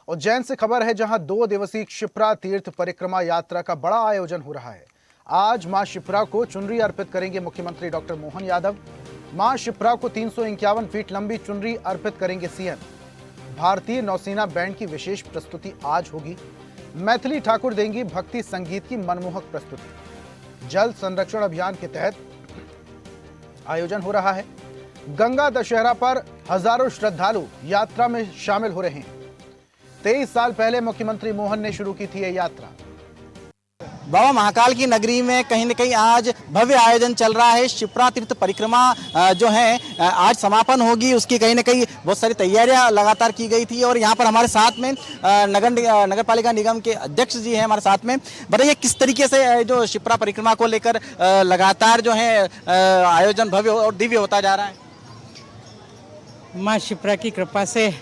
उज्जैन से खबर है, जहां 2 दिवसीय क्षिप्रा तीर्थ परिक्रमा यात्रा का बड़ा आयोजन हो रहा है। आज मां शिप्रा को चुनरी अर्पित करेंगे मुख्यमंत्री डॉक्टर मोहन यादव। मां शिप्रा को 351 फीट लंबी चुनरी अर्पित करेंगे सीएम। भारतीय नौसेना बैंड की विशेष प्रस्तुति आज होगी। मैथिली ठाकुर देंगी भक्ति संगीत की मनमोहक प्रस्तुति। जल संरक्षण अभियान के तहत आयोजन हो रहा है। गंगा दशहरा पर हजारों श्रद्धालु यात्रा में शामिल हो रहे हैं। 23 साल पहले मुख्यमंत्री मोहन ने शुरू की थी यह यात्रा। बाबा महाकाल की नगरी में कहीं न कहीं आज भव्य आयोजन चल रहा है। शिप्रा तीर्थ परिक्रमा जो है आज समापन होगी, उसकी कहीं न कहीं बहुत सारी तैयारियां लगातार की गई थी। और यहाँ पर हमारे साथ में नगर पालिका निगम के अध्यक्ष जी हैं हमारे साथ में। बताइए किस तरीके से जो शिप्रा परिक्रमा को लेकर लगातार जो है आयोजन भव्य और दिव्य होता जा रहा है। माँ शिप्रा की कृपा से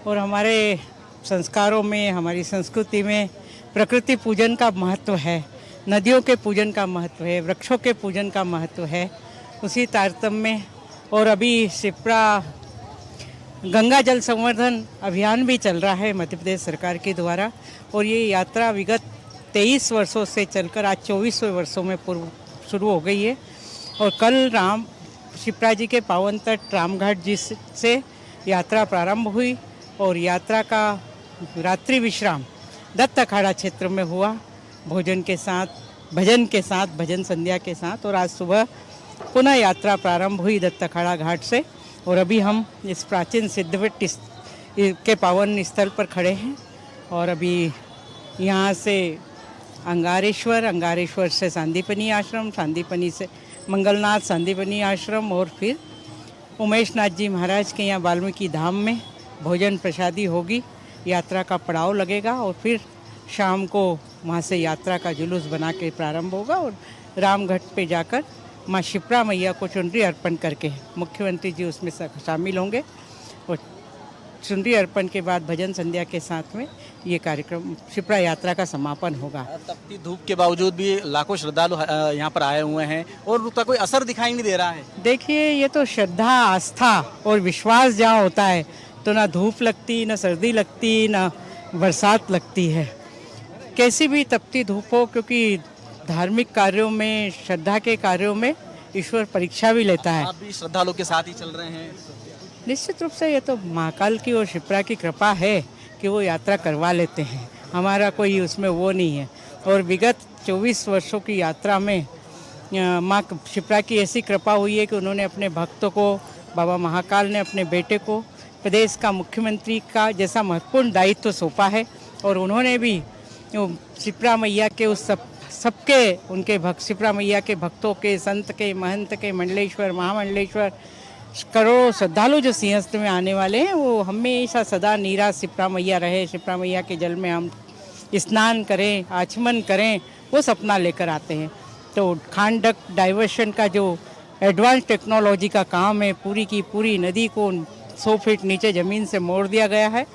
और हमारे संस्कारों में, हमारी संस्कृति में प्रकृति पूजन का महत्व है, नदियों के पूजन का महत्व है, वृक्षों के पूजन का महत्व है। उसी तारतम्य में और अभी शिप्रा गंगा जल संवर्धन अभियान भी चल रहा है मध्य प्रदेश सरकार के द्वारा। और ये यात्रा विगत 23 वर्षों से चलकर आज 24वें वर्षों में पूर्व शुरू हो गई है। और कल शिप्रा जी के पावन तट रामघाट जी से यात्रा प्रारंभ हुई और यात्रा का रात्रि विश्राम दत्त अखाड़ा क्षेत्र में हुआ, भोजन के साथ, भजन के साथ, भजन संध्या के साथ। और आज सुबह पुनः यात्रा प्रारंभ हुई दत्त अखाड़ा घाट से। और अभी हम इस प्राचीन सिद्धवट के पावन स्थल पर खड़े हैं। और अभी यहाँ से अंगारेश्वर से सांदीपनी आश्रम, सांदीपनी से मंगलनाथ सांदीपनी आश्रम और फिर उमेश नाथ जी महाराज के यहाँ वाल्मीकि धाम में भोजन प्रसादी होगी। यात्रा का पड़ाव लगेगा और फिर शाम को वहाँ से यात्रा का जुलूस बना के प्रारंभ होगा। और रामघाट पे जाकर माँ शिप्रा मैया को चुनरी अर्पण करके मुख्यमंत्री जी उसमें शामिल होंगे। और चुनरी अर्पण के बाद भजन संध्या के साथ में ये कार्यक्रम शिप्रा यात्रा का समापन होगा। तपती धूप के बावजूद भी लाखों श्रद्धालु यहाँ पर आए हुए हैं और उसका कोई असर दिखाई नहीं दे रहा है। देखिए, ये तो श्रद्धा, आस्था और विश्वास जहाँ होता है तो ना धूप लगती, ना सर्दी लगती, ना बरसात लगती है। कैसी भी तपती धूप हो, क्योंकि धार्मिक कार्यों में, श्रद्धा के कार्यों में ईश्वर परीक्षा भी लेता है। आप भी श्रद्धालु के साथ ही चल रहे हैं। निश्चित रूप से ये तो महाकाल की और शिप्रा की कृपा है कि वो यात्रा करवा लेते हैं। हमारा कोई उसमें वो नहीं है। और विगत 24 वर्षों की यात्रा में माँ शिप्रा की ऐसी कृपा हुई है कि उन्होंने अपने भक्तों को, बाबा महाकाल ने अपने बेटे को प्रदेश का मुख्यमंत्री का जैसा महत्वपूर्ण दायित्व सौंपा है। और उन्होंने भी शिप्रा मैया के उस सबके उनके शिप्रा मैया के भक्तों के, संत के, महंत के, मंडलेश्वर, महामंडलेश्वर, करोड़ों श्रद्धालु जो सिंहस्थ में आने वाले हैं, वो हमेशा सदा नीरा शिप्रा मैया रहे, शिप्रा मैया के जल में हम स्नान करें, आचमन करें, वो सपना लेकर आते हैं। तो खांडक डाइवर्शन का जो एडवांस टेक्नोलॉजी का काम है, पूरी की पूरी नदी को 100 फीट नीचे ज़मीन से मोड़ दिया गया है।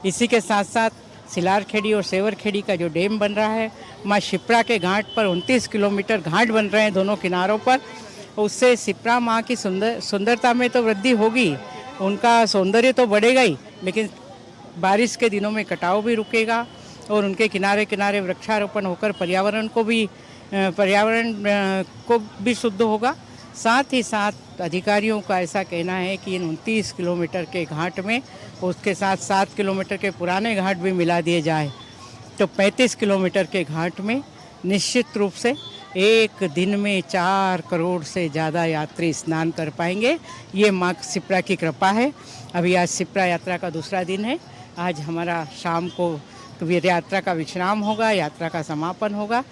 इसी के साथ साथ सिलारखेड़ी और सेवरखेड़ी का जो डैम बन रहा है, माँ शिप्रा के घाट पर 29 किलोमीटर घाट बन रहे हैं दोनों किनारों पर। उससे शिप्रा माँ की सुंदरता में तो वृद्धि होगी, उनका सौंदर्य तो बढ़ेगा ही, लेकिन बारिश के दिनों में कटाव भी रुकेगा और उनके किनारे किनारे वृक्षारोपण होकर पर्यावरण को भी शुद्ध होगा। साथ ही साथ अधिकारियों का ऐसा कहना है कि इन 29 किलोमीटर के घाट में उसके साथ 7 किलोमीटर के पुराने घाट भी मिला दिए जाए तो 35 किलोमीटर के घाट में निश्चित रूप से एक दिन में 4 करोड़ से ज़्यादा यात्री स्नान कर पाएंगे। ये माँ शिप्रा की कृपा है। अभी आज शिप्रा यात्रा का दूसरा दिन है। आज हमारा शाम को वीर यात्रा का विश्राम होगा, यात्रा का समापन होगा।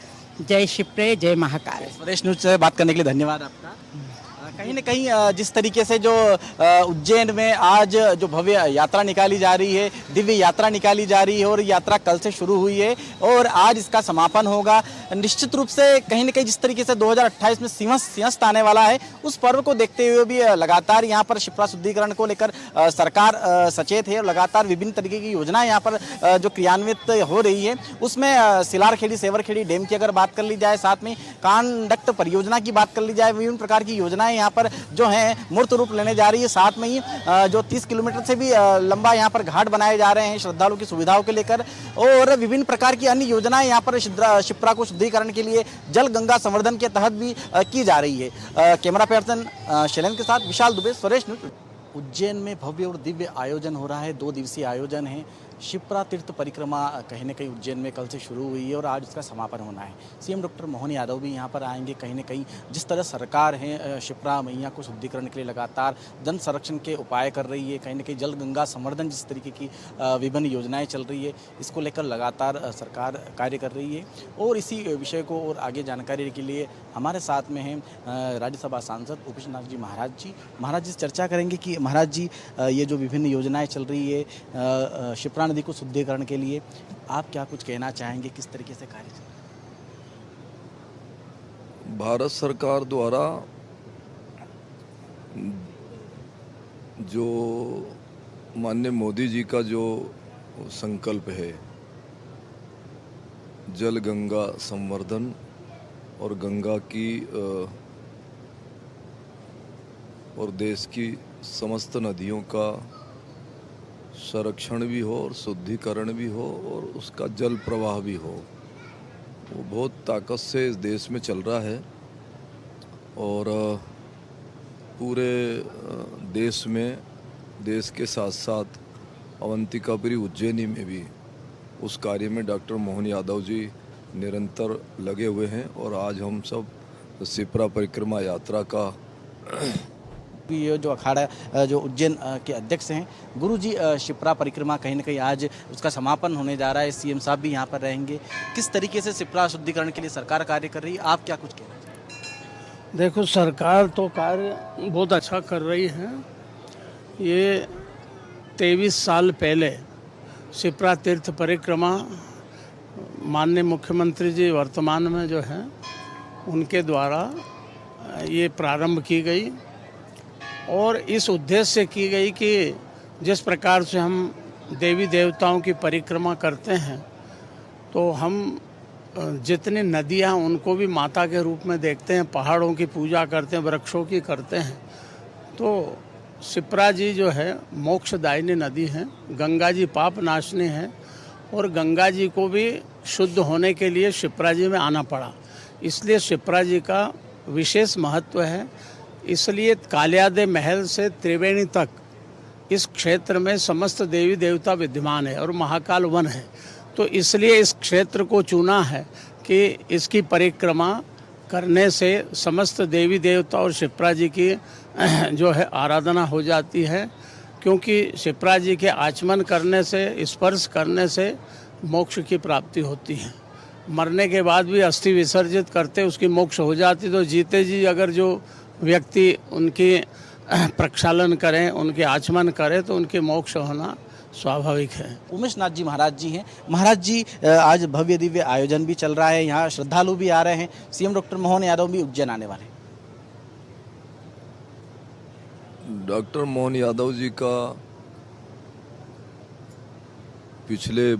जय शिप्रे, जय महाकाल। स्वदेश न्यूज से बात करने के लिए धन्यवाद आपका। कहीं न कहीं जिस तरीके से जो उज्जैन में आज जो भव्य यात्रा निकाली जा रही है, दिव्य यात्रा निकाली जा रही है और यात्रा कल से शुरू हुई है और आज इसका समापन होगा। निश्चित रूप से कहीं न कहीं जिस तरीके से 2028 में सिंहस्थ आने वाला है, उस पर्व को देखते हुए भी लगातार यहाँ पर शिप्रा शुद्धिकरण को लेकर सरकार सचेत है और लगातार विभिन्न तरीके की योजनाएं यहाँ पर जो क्रियान्वित हो रही है, उसमें सिलारखेड़ी, सेवरखेड़ी डैम की अगर बात कर ली जाए, साथ में कांडक्ट परियोजना की बात कर ली जाए, विभिन्न प्रकार की योजनाएं यहाँ पर जो है मूर्त रूप लेने जा रही है। साथ में ही जो 30 किलोमीटर से भी लंबा यहाँ पर घाट बनाए जा रहे हैं श्रद्धालुओं की सुविधाओं को लेकर, और विभिन्न प्रकार की अन्य योजनाएं यहाँ पर शिप्रा को शुद्धिकरण के लिए जल गंगा संवर्धन के तहत भी की जा रही है। कैमरा पर्सन शैलेंद्र के साथ विशाल दुबे, स्वरेश न्यूज। उज्जैन में भव्य और दिव्य आयोजन हो रहा है। 2 दिवसीय आयोजन है। शिप्रा तीर्थ परिक्रमा कहीं न कहीं उज्जैन में कल से शुरू हुई है और आज उसका समापन होना है। सीएम डॉक्टर मोहन यादव भी यहाँ पर आएंगे। कहीं न कहीं जिस तरह सरकार है शिप्रा मैया को शुद्धिकरण के लिए लगातार जन संरक्षण के उपाय कर रही है, कहीं न कहीं जल गंगा संवर्धन जिस तरीके की विभिन्न योजनाएं चल रही है, इसको लेकर लगातार सरकार कार्य कर रही है। और इसी विषय को और आगे जानकारी के लिए हमारे साथ में हैं राज्यसभा सांसद उपेश नाथ जी महाराज जी। महाराज जी से चर्चा करेंगे कि महाराज जी ये जो विभिन्न योजनाएं चल रही है शिप्रा नदी को शुद्धिकरण के लिए, आप क्या कुछ कहना चाहेंगे, किस तरीके से कार्य चल रहा है? भारत सरकार द्वारा जो माननीय मोदी जी का जो संकल्प है जल गंगा संवर्धन और गंगा की और देश की समस्त नदियों का संरक्षण भी हो और शुद्धिकरण भी हो और उसका जल प्रवाह भी हो, वो बहुत ताकत से इस देश में चल रहा है। और पूरे देश में, देश के साथ साथ अवंतिकापुरी उज्जैनी में भी उस कार्य में डॉक्टर मोहन यादव जी निरंतर लगे हुए हैं। और आज हम सब शिप्रा परिक्रमा यात्रा का ये जो अखाड़ा जो उज्जैन के अध्यक्ष हैं गुरु जी, शिप्रा परिक्रमा कहीं न कहीं आज उसका समापन होने जा रहा है। सीएम साहब भी यहाँ पर रहेंगे। किस तरीके से शिप्रा शुद्धिकरण के लिए सरकार कार्य कर रही है, आप क्या कुछ कहना चाहेंगे? देखो, सरकार तो कार्य बहुत अच्छा कर रही है। ये 23 साल पहले शिप्रा तीर्थ परिक्रमा माननीय मुख्यमंत्री जी वर्तमान में जो हैं उनके द्वारा ये प्रारंभ की गई और इस उद्देश्य से की गई कि जिस प्रकार से हम देवी देवताओं की परिक्रमा करते हैं तो हम जितनी नदियाँ उनको भी माता के रूप में देखते हैं, पहाड़ों की पूजा करते हैं, वृक्षों की करते हैं। तो शिप्रा जी जो है मोक्षदायिनी नदी है, गंगा जी पाप नाशनी है और गंगा जी को भी शुद्ध होने के लिए शिप्रा जी में आना पड़ा। इसलिए शिप्रा जी का विशेष महत्व है। इसलिए कालियादे महल से त्रिवेणी तक इस क्षेत्र में समस्त देवी देवता विद्यमान है और महाकाल वन है। तो इसलिए इस क्षेत्र को चुना है कि इसकी परिक्रमा करने से समस्त देवी देवता और शिप्रा जी की जो है आराधना हो जाती है, क्योंकि शिप्रा जी के आचमन करने से, स्पर्श करने से मोक्ष की प्राप्ति होती है। मरने के बाद भी अस्थि विसर्जित करते उसकी मोक्ष हो जाती। तो जीते जी अगर जो व्यक्ति उनकी प्रक्षालन करें, उनके आचमन करें तो उनके मोक्ष होना स्वाभाविक है। उमेश नाथ जी महाराज जी हैं। महाराज जी, आज भव्य दिव्य आयोजन भी चल रहा है, यहाँ श्रद्धालु भी आ रहे हैं। सीएम डॉक्टर मोहन यादव भी उज्जैन आने वाले हैं। डॉक्टर मोहन यादव जी का पिछले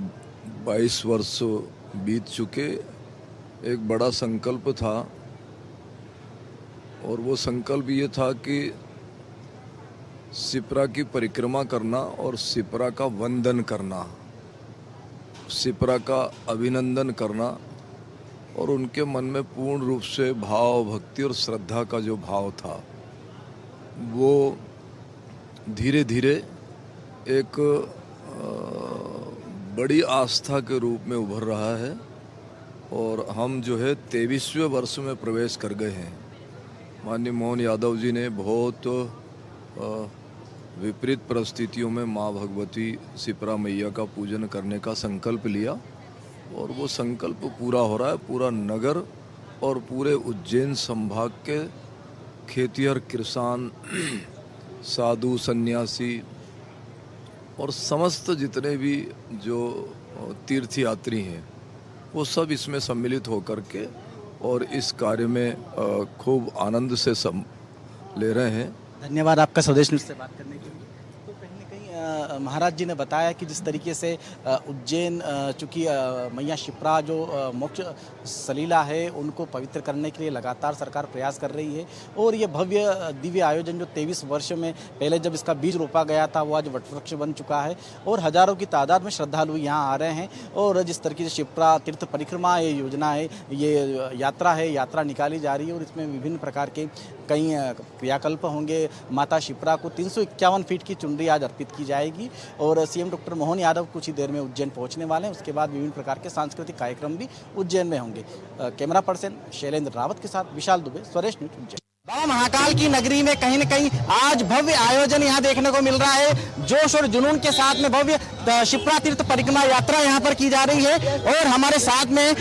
22 वर्ष बीत चुके एक बड़ा संकल्प था और वो संकल्प ये था कि शिप्रा की परिक्रमा करना और शिप्रा का वंदन करना, शिप्रा का अभिनंदन करना और उनके मन में पूर्ण रूप से भाव, भक्ति और श्रद्धा का जो भाव था वो धीरे धीरे एक बड़ी आस्था के रूप में उभर रहा है। और हम जो है 23वें वर्ष में प्रवेश कर गए हैं। माननीय मोहन यादव जी ने बहुत विपरीत परिस्थितियों में माँ भगवती शिप्रा मैया का पूजन करने का संकल्प लिया और वो संकल्प पूरा हो रहा है। पूरा नगर और पूरे उज्जैन संभाग के खेतिहर किसान, साधु, सन्यासी और समस्त जितने भी जो तीर्थ यात्री हैं वो सब इसमें सम्मिलित होकर के और इस कार्य में खूब आनंद से ले रहे हैं। धन्यवाद आपका स्वदेश न्यूज़ से बात करने के लिए। तो कहीं न कहीं महाराज जी ने बताया कि जिस तरीके से उज्जैन चूँकि मैया शिप्रा जो मोक्ष सलीला है उनको पवित्र करने के लिए लगातार सरकार प्रयास कर रही है और ये भव्य दिव्य आयोजन जो 23 वर्ष में पहले जब इसका बीज रोपा गया था वो आज वटवृक्ष बन चुका है और हजारों की तादाद में श्रद्धालु यहाँ आ रहे हैं। और जिस तरीके से शिप्रा तीर्थ परिक्रमा ये योजना है, ये यात्रा है, यात्रा निकाली जा रही है और इसमें विभिन्न प्रकार के कई क्रियाकल्प होंगे। माता शिप्रा को 351 फीट की चुनरी आज अर्पित की जाएगी और सीएम डॉक्टर मोहन यादव कुछ ही देर में उज्जैन पहुंचने वाले हैं। उसके बाद विभिन्न प्रकार के सांस्कृतिक कार्यक्रम भी उज्जैन में होंगे। कैमरा पर्सन शैलेंद्र रावत के साथ विशाल दुबे, स्वरेश न्यूज, उज्जैन। बाबा महाकाल की नगरी में कहीं न कहीं आज भव्य आयोजन यहाँ देखने को मिल रहा है। जोश और जुनून के साथ में भव्य शिप्रा तीर्थ परिक्रमा यात्रा यहाँ पर की जा रही है और हमारे साथ में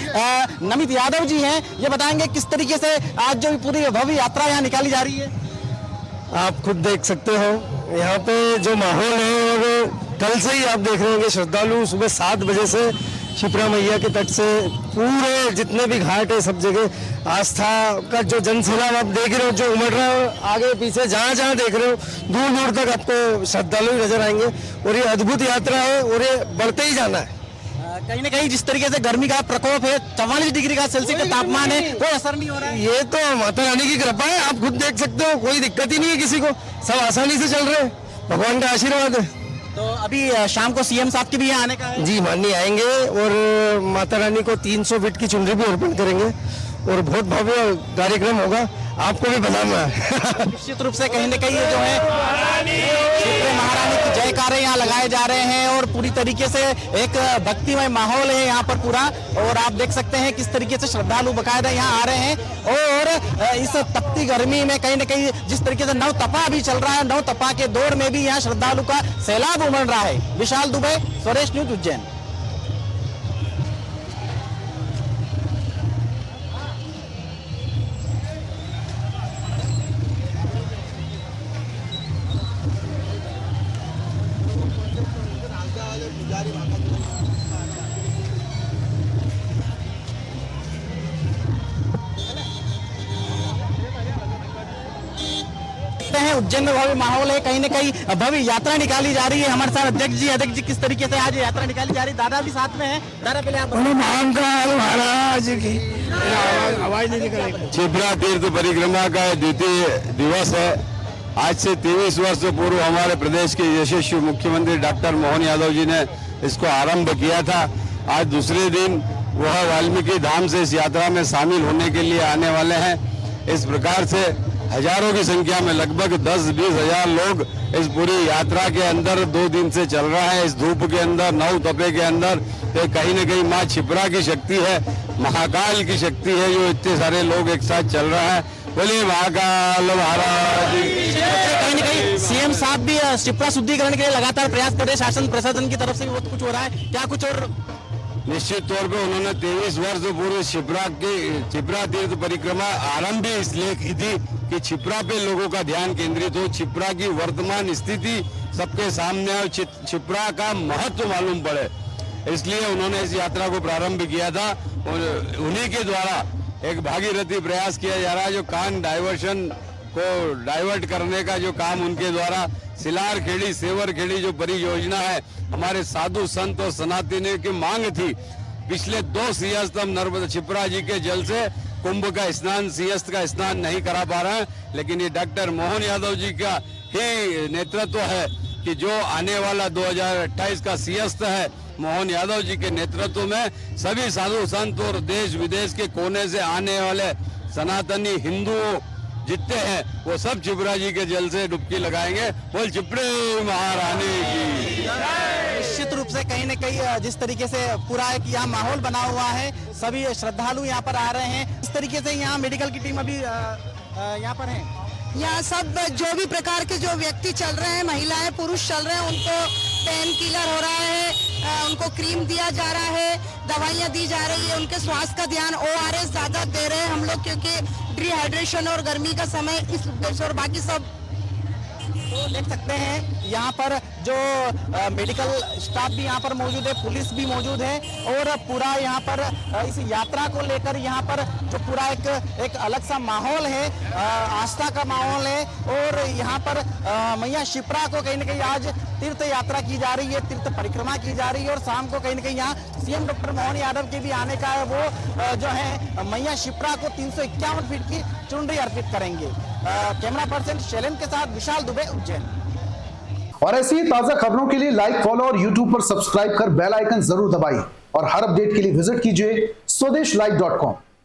नमित यादव जी हैं। ये बताएंगे किस तरीके से आज जो पूरी भव्य यात्रा यहाँ निकाली जा रही है। आप खुद देख सकते हो यहाँ पे जो माहौल है वो कल से ही आप देख रहे होंगे। श्रद्धालु सुबह 7 बजे से शिप्रा मैया के तट से पूरे जितने भी घाट है सब जगह आस्था का जो जनसैलाब आप देख रहे हो जो उमड़ रहा है। आगे पीछे जहाँ जहाँ देख रहे हो दूर दूर तक आपको श्रद्धालु नजर आएंगे और ये अद्भुत यात्रा है और ये बढ़ते ही जाना है। कहीं ना कहीं जिस तरीके से गर्मी का प्रकोप है, 44 डिग्री का सेल्सियस का तापमान है, कोई असर नहीं हो रहा है। ये तो माता रानी की कृपा है, आप खुद देख सकते हो, कोई दिक्कत ही नहीं है किसी को, सब आसानी से चल रहे हैं, भगवान का आशीर्वाद है। तो अभी शाम को सीएम साहब के भी यहाँ आने का है? जी माननीय आएंगे और माता रानी को 300 फीट की चुनरी भी अर्पण करेंगे और बहुत भव्य कार्यक्रम होगा, आपको भी बनाना है। निश्चित रूप से कहीं ना कहीं ये जो है शिप्रा महारानी की जयकारे यहाँ लगाए जा रहे हैं और पूरी तरीके से एक भक्तिमय माहौल है यहाँ पर पूरा। और आप देख सकते हैं किस तरीके से श्रद्धालु बकायदा यहाँ आ रहे हैं और इस तपती गर्मी में कहीं ना कहीं जिस तरीके से नव तपा भी चल रहा है, नव तपा के दौर में भी यहाँ श्रद्धालु का सैलाब उमड़ रहा है। विशाल दुबे, स्वरेश न्यूज, उज्जैन। उज्जैन में भव्य माहौल है, कहीं ना कहीं भव्य यात्रा निकाली जा रही है। हमारे साथ अध्यक्ष जी किस तरीके से आज यात्रा निकाली जा रही है? दादा भी साथ में है। दादा पहले आप महाराज की आवाज नहीं निकल रही। शिप्रा तीर्थ परिक्रमा का द्वितीय दिवस है। आज से 23 वर्ष पूर्व हमारे प्रदेश के यशस्वी मुख्यमंत्री डॉक्टर मोहन यादव जी ने इसको आरंभ किया था। आज दूसरे दिन वह वाल्मीकि धाम से इस यात्रा में शामिल होने के लिए आने वाले हैं। इस प्रकार से हजारों की संख्या में लगभग 10-20 हजार लोग इस पूरी यात्रा के अंदर 2 दिन से चल रहा है। इस धूप के अंदर, नौ तपे के अंदर, तो कहीं न कहीं माँ शिप्रा की शक्ति है, महाकाल की शक्ति है जो इतने सारे लोग एक साथ चल रहा है। बोलिए महाकाल महाराज। कहीं न कहीं सीएम साहब भी शिप्रा शुद्धिकरण के लिए लगातार प्रयास कर रहे हैं, शासन प्रशासन की तरफ से भी बहुत कुछ हो रहा है, क्या कुछ? और निश्चित तौर पे उन्होंने 23 वर्ष पूर्व शिप्रा तीर्थ परिक्रमा आरंभ भी इसलिए की थी कि शिप्रा पे लोगों का ध्यान केंद्रित हो, शिप्रा की वर्तमान स्थिति सबके सामने हो, शिप्रा का महत्व मालूम पड़े, इसलिए उन्होंने इस यात्रा को प्रारंभ किया था। और उन्हीं के द्वारा एक भागीरथी प्रयास किया जा रहा है, जो कान डाइवर्शन को डाइवर्ट करने का जो काम उनके द्वारा सिलार खेड़ी सेवर खेड़ी जो परियोजना है, हमारे साधु संत और सनातनियों की मांग थी। पिछले 2 सिंहस्थ हम नर्मदा शिप्रा जी के जल से कुंभ का स्नान, सिंहस्थ का स्नान नहीं करा पा रहे हैं, लेकिन ये डॉक्टर मोहन यादव जी का ही नेतृत्व है कि जो आने वाला 2028 का सिंहस्थ है, मोहन यादव जी के नेतृत्व में सभी साधु संत और देश विदेश के कोने से आने वाले सनातनी हिंदू जितने हैं वो सब शिप्रा जी के जल से डुबकी लगाएंगे। बोल शिप्रे महारानी की। निश्चित रूप से कहीं न कहीं जिस तरीके से पूरा एक यहाँ माहौल बना हुआ है, सभी श्रद्धालु यहाँ पर आ रहे हैं। इस तरीके से यहाँ मेडिकल की टीम अभी यहाँ पर है। यहाँ सब जो भी प्रकार के जो व्यक्ति चल रहे हैं, महिलाएं पुरुष चल रहे हैं, उनको पेन किलर हो रहा है, उनको क्रीम दिया जा रहा है, दवाइयाँ दी जा रही है, उनके स्वास्थ्य का ध्यान ORS ज्यादा दे रहे हैं हम लोग, क्योंकि डिहाइड्रेशन और गर्मी का समय इस उद्देश्य और बाकी सब। तो देख सकते हैं यहाँ पर जो मेडिकल स्टाफ भी यहाँ पर मौजूद है, पुलिस भी मौजूद है और पूरा यहाँ पर इस यात्रा को लेकर यहाँ पर जो पूरा एक अलग सा माहौल है, आस्था का माहौल है। और यहाँ पर मैया शिप्रा को कहीं ना कहीं आज तीर्थ यात्रा की जा रही है, तीर्थ परिक्रमा की जा रही है और शाम को कहीं ना कहीं यहाँ सीएम डॉक्टर मोहन यादव के भी आने का है। वो जो है मैया शिप्रा को 351 फीट की चुनरी अर्पित करेंगे। कैमरा पर्सन शैलेंद्र के साथ विशाल दुबे, उज्जैन। और ऐसी ही ताजा खबरों के लिए लाइक, फॉलो और यूट्यूब पर सब्सक्राइब कर बेल आइकन जरूर दबाइए और हर अपडेट के लिए विजिट कीजिए स्वदेशलाइव.com।